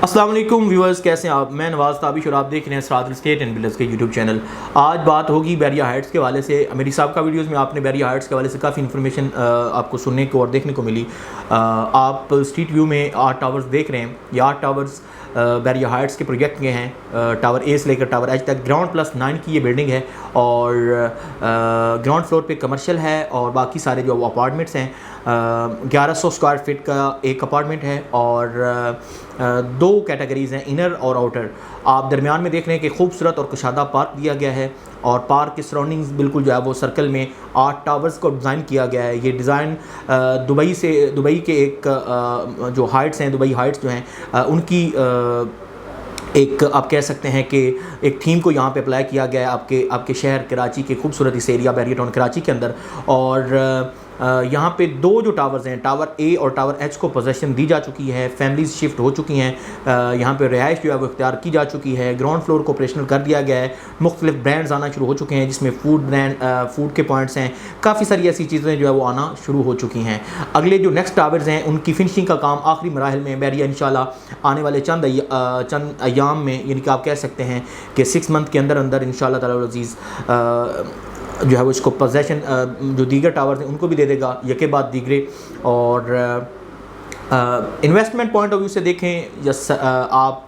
अस्सलाम वालेकुम व्यूअर्स, कैसे हैं आप। मैं नवाज़ ताबिश और आप देख रहे हैं सराद रियल एस्टेट एंड बिल्डर्स के यूट्यूब चैनल। आज बात होगी बैरिया हाइट्स के हवाले से। मेरी साहब का वीडियोज़ में आपने बैरिया हाइट्स के हवाले से काफ़ी इन्फॉर्मेशन आपको सुनने को और देखने को मिली। आप स्ट्रीट व्यू में 8 टावर्स देख रहे हैं। ये 8 टावर्स बैरिया हाइट्स के प्रोजेक्ट के हैं। टावर ए से लेकर टावर एच तक ग्राउंड प्लस 9 की ये बिल्डिंग है और ग्राउंड फ्लोर पे कमर्शियल है और बाकी सारे जो अपार्टमेंट्स हैं 1100 स्क्वायर फीट का एक अपार्टमेंट है और 2 कैटेगरीज़ हैं, इनर और आउटर। आप दरमियान में देख रहे हैं कि खूबसूरत और कुशादा पार्क दिया गया है और पार्क के सराउंडिंग्स बिल्कुल जो है वो सर्कल में 8 टावर्स को डिज़ाइन किया गया है। ये डिज़ाइन दुबई के एक जो हाइट्स हैं, दुबई हाइट्स जो हैं उनकी एक आप कह सकते हैं कि एक थीम को यहाँ पे अप्लाई किया गया है आपके शहर कराची के खूबसूरत इस एरिया बैरिया टाउन कराची के अंदर। और यहाँ पे 2 जो टावर्स हैं, टावर ए और टावर एच को पोजेसन दी जा चुकी है। फैमिलीज शिफ्ट हो चुकी हैं। यहाँ पे रिहाइश जो है वो इख्तियार की जा चुकी है। ग्राउंड फ्लोर को ऑपरेशनल कर दिया गया है। मुख्तलिफ ब्रांड्स आना शुरू हो चुके हैं जिसमें फूड के पॉइंट्स हैं। काफ़ी सारी ऐसी चीज़ें जो है वो आना शुरू हो चुकी हैं। अगले जो नेक्स्ट टावर्स हैं उनकी फिनिशिंग का काम आखिरी मराहल में बैरिया इंशाल्लाह आने वाले चंद अयाम में, यानी कि आप कह सकते हैं कि 6 मंथ के अंदर अंदर इंशाल्लाह ताला अज़ीज़ जो है वो इसको पोजेसन जो दीगर टावर्स हैं उनको भी दे देगा यके बाद दीगरे। और इन्वेस्टमेंट पॉइंट ऑफ व्यू से देखें, जस आप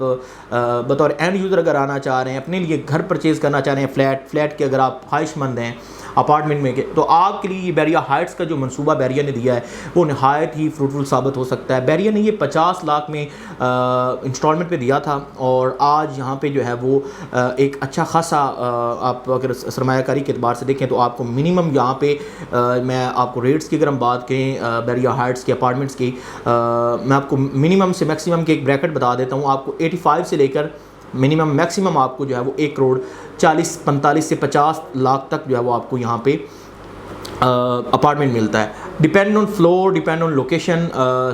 बतौर एंड यूज़र अगर आना चाह रहे हैं, अपने लिए घर परचेज़ करना चाह रहे हैं, फ्लैट के अगर आप ख्वाहिशमंद हैं अपार्टमेंट में के, तो आपके लिए ये बैरिया हाइट्स का जो मंसूबा बैरिया ने दिया है वो नहायत ही फ्रूटफुल साबित हो सकता है। बैरिया ने ये 50 लाख में इंस्टॉलमेंट पे दिया था और आज यहाँ पे जो है वो एक अच्छा खासा आप अगर सरमायाकारी के अतबार से देखें तो आपको मिनिमम यहाँ पे मैं आपको रेट्स की अगर हम बात करें बैरिया हाइट्स के अपार्टमेंट्स की, मैं आपको मिनिमम से मैक्सिमम के एक ब्रैकेट बता देता हूँ। आपको 85 से लेकर मिनिमम मैक्सिमम आपको जो है वो 1 करोड़ 40-45 से 50 लाख तक जो है वो आपको यहाँ पे अपार्टमेंट मिलता है। Depend on floor, depend on location,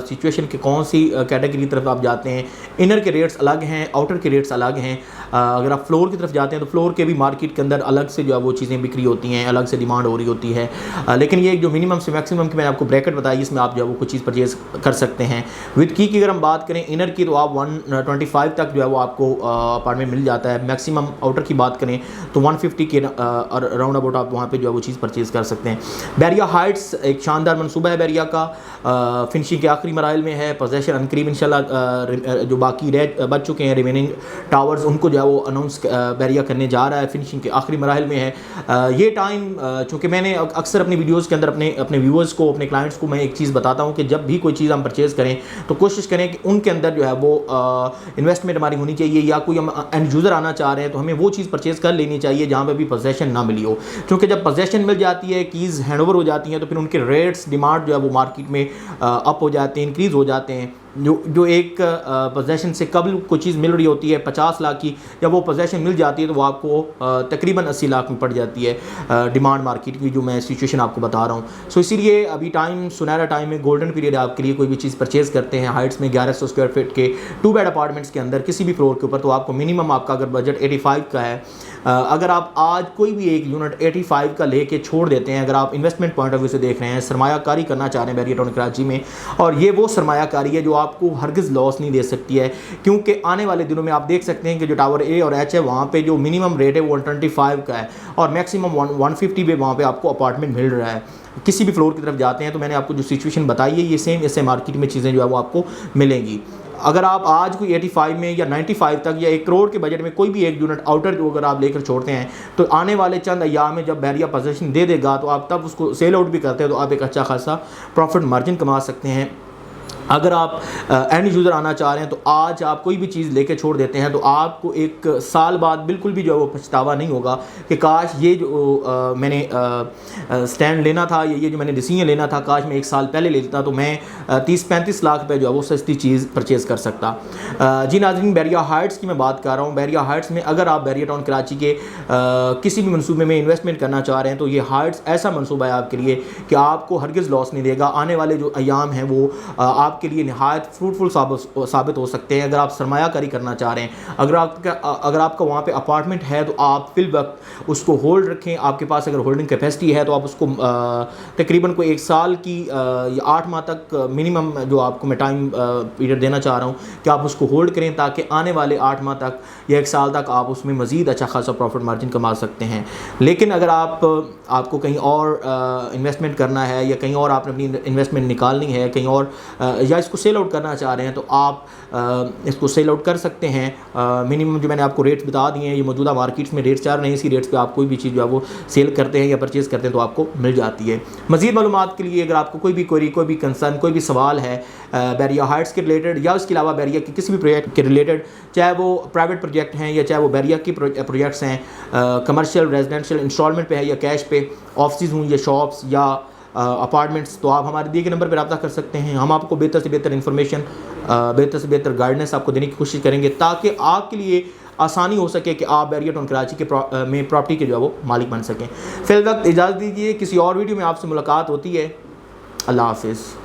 situation के कौन सी कैटेगरी की तरफ आप जाते हैं। इनर के रेट्स अलग हैं, आउटर के रेट्स अलग हैं। अगर आप फ्लोर की तरफ जाते हैं तो फ्लोर के भी मार्केट के अंदर अलग से जो है वो चीज़ें बिक्री होती हैं, अलग से डिमांड हो रही होती है। लेकिन ये जो मिनिमम से मैक्सिमम की मैंने आपको ब्रैकेट बताई, इसमें आप जो है वो कुछ चीज़ परचेज़ कर सकते हैं। विद की अगर हम बात करें इनर की तो आप 125 तक जो है वो आपको अपार्टमेंट मिल जाता है। मैक्सिमम आउटर की बात करें तो 150 के राउंड अबाउट आप वहाँ पर जो है वो चीज़ परचेज़ कर सकते हैं। बैरिया हाइट्स एक शानदार मनसूबा है बैरिया का, फिनिशिंग के आखिरी मराइल में है। पोजेसन अनकरीब इंशाल्लाह जो बाकी बच चुके हैं रिमेनिंग टावर्स उनको जो है वो अनाउंस बैरिया करने जा रहा है, फिनिशिंग के आखिरी मराइल में है। ये टाइम चूँकि मैंने अक्सर अपनी वीडियोज़ के अंदर अपने व्यूअर्स को, अपने क्लाइंट्स को मैं एक चीज़ बताता हूँ कि जब भी कोई चीज़ हम परचेज़ करें तो कोशिश करें कि उनके अंदर जो है वो इन्वेस्टमेंट हमारी होनी चाहिए, या कोई हम एंड यूज़र आना चाह रहे हैं तो हमें वो चीज़ परचेज़ कर लेनी चाहिए जहाँ पर भी पोजेसन ना मिली हो। क्योंकि जब पोजेसन मिल जाती है, कीज़ हैंडओवर हो जाती हैं, तो फिर उनके रेट्स डिमांड जो है वो मार्केट में अप हो जाते हैं, इंक्रीज़ हो जाते हैं। जो एक पोजेसन से कबल कोई चीज़ मिल रही होती है 50 लाख की, जब वो पोजेसन मिल जाती है तो वो आपको तकरीबन 80 लाख में पड़ जाती है डिमांड मार्केट की, जो मैं सिचुएशन आपको बता रहा हूँ। सो इसीलिए अभी टाइम सुनहरा टाइम है, गोल्डन पीरियड आपके लिए। कोई भी चीज़ परचेज़ करते हैं हाइट्स में 1100 स्क्वायर फीट के 2 बेड अपार्टमेंट्स के अंदर किसी भी फ्लोर के ऊपर, तो आपको मिनिमम आपका अगर बजट 85 का है, अगर आप आज कोई भी एक यूनिट 85 का लेके छोड़ देते हैं, अगर आप इन्वेस्टमेंट पॉइंट ऑफ व्यू से देख रहे हैं, सरमायाकारी करना चाह रहे हैं बैरिया टाउन कराची में, और ये वो सरमायाकारी है जो आपको हरगिज़ लॉस नहीं दे सकती है। क्योंकि आने वाले दिनों में आप देख सकते हैं कि जो टावर ए और एच है वहाँ पे जो मिनिमम रेट है वो 125 का है और मैक्सिमम 150 पे वहाँ पे आपको अपार्टमेंट मिल रहा है। किसी भी फ्लोर की तरफ जाते हैं तो मैंने आपको जो सिचुएशन बताई है ये सेम ऐसे मार्केट में चीज़ें जो है वो आपको मिलेंगी। अगर आप आज कोई 85 में या 95 तक या 1 करोड़ के बजट में कोई भी एक यूनिट आउटर जो अगर आप लेकर छोड़ते हैं तो आने वाले चंद अय्याम में जब बैरिया पोजेसन दे देगा तो आप तब उसको सेल आउट भी करते हैं तो आप एक अच्छा खासा प्रॉफिट मार्जिन कमा सकते हैं। अगर आप एंड यूज़र आना चाह रहे हैं तो आज आप कोई भी चीज़ लेके छोड़ देते हैं तो आपको 1 साल बाद बिल्कुल भी जो है वो पछतावा नहीं होगा कि काश ये जो मैंने स्टैंड लेना था, ये जो मैंने डिसीजन लेना था, काश मैं 1 साल पहले ले लेता तो मैं 30-35 लाख पे जो है वो सस्ती चीज़ परचेज़ कर सकता। जी नाज़रीन, बैरिया हाइट्स की मैं बात कर रहा हूँ। बैरिया हाइट्स में अगर आप बैरिया टाउन कराची के किसी भी मनसूबे में इन्वेस्टमेंट करना चाह रहे हैं तो ये हाइट्स ऐसा मनसूबा है आपके लिए कि आपको हरगिज़ लॉस नहीं देगा। आने वाले जो अयाम हैं वो आप आपके लिए नहायत फ्रूटफुल साबित हो सकते हैं। अगर आप सरमायाकारी करना चाह रहे हैं, अगर आपका वहाँ पे अपार्टमेंट है तो आप फिल वक्त उसको होल्ड रखें। आपके पास अगर होल्डिंग कैपेसिटी है तो आप उसको तकरीबन कोई 1 साल की या 8 माह तक मिनिमम जो आपको मैं टाइम पीरियड देना चाह रहा हूँ कि आप उसको होल्ड करें, ताकि आने वाले 8 माह तक या 1 साल तक आप उसमें मज़ीद अच्छा खासा प्रॉफिट मार्जिन कमा सकते हैं। लेकिन अगर आपको कहीं और इन्वेस्टमेंट करना है या कहीं और आपने अपनी इन्वेस्टमेंट निकालनी है कहीं और, या इसको सेल आउट करना चाह रहे हैं, तो आप इसको सेल आउट कर सकते हैं। मिनिमम जो मैंने आपको रेट्स बता दिए हैं, ये मौजूदा मार्केट्स में रेट्स 4 नहीं, इसी रेट्स पे आप कोई भी चीज़ जो है वो सेल करते हैं या परचेज़ करते हैं तो आपको मिल जाती है। मज़ीद मालूमात के लिए अगर आपको कोई भी क्वेरी, कोई भी कंसर्न, कोई भी सवाल है बैरिया हाइट्स के रिलेटेड या उसके अलावा बैरिया के किसी भी प्रोजेक्ट के रिलेटेड, चाहे वो प्राइवेट प्रोजेक्ट हैं या चाहे वो बैरिया की प्रोजेक्ट्स हैं, कमर्शियल रेजिडेंशियल इंस्टॉलमेंट पे है या कैश पे, ऑफिस हों या शॉप्स या अपार्टमेंट्स, तो आप हमारे दिए गए नंबर पर रब्ता कर सकते हैं। हम आपको बेहतर से बेहतर इन्फॉर्मेशन, बेहतर से बेहतर गाइडेंस आपको देने की कोशिश करेंगे, ताकि आपके लिए आसानी हो सके कि आप बैरिया टाउन कराची के में प्रॉपर्टी के जो है वो मालिक बन सकें। फिल वक्त इजाज़त दीजिए, किसी और वीडियो में आपसे मुलाकात होती है। अल्लाह हाफिज़।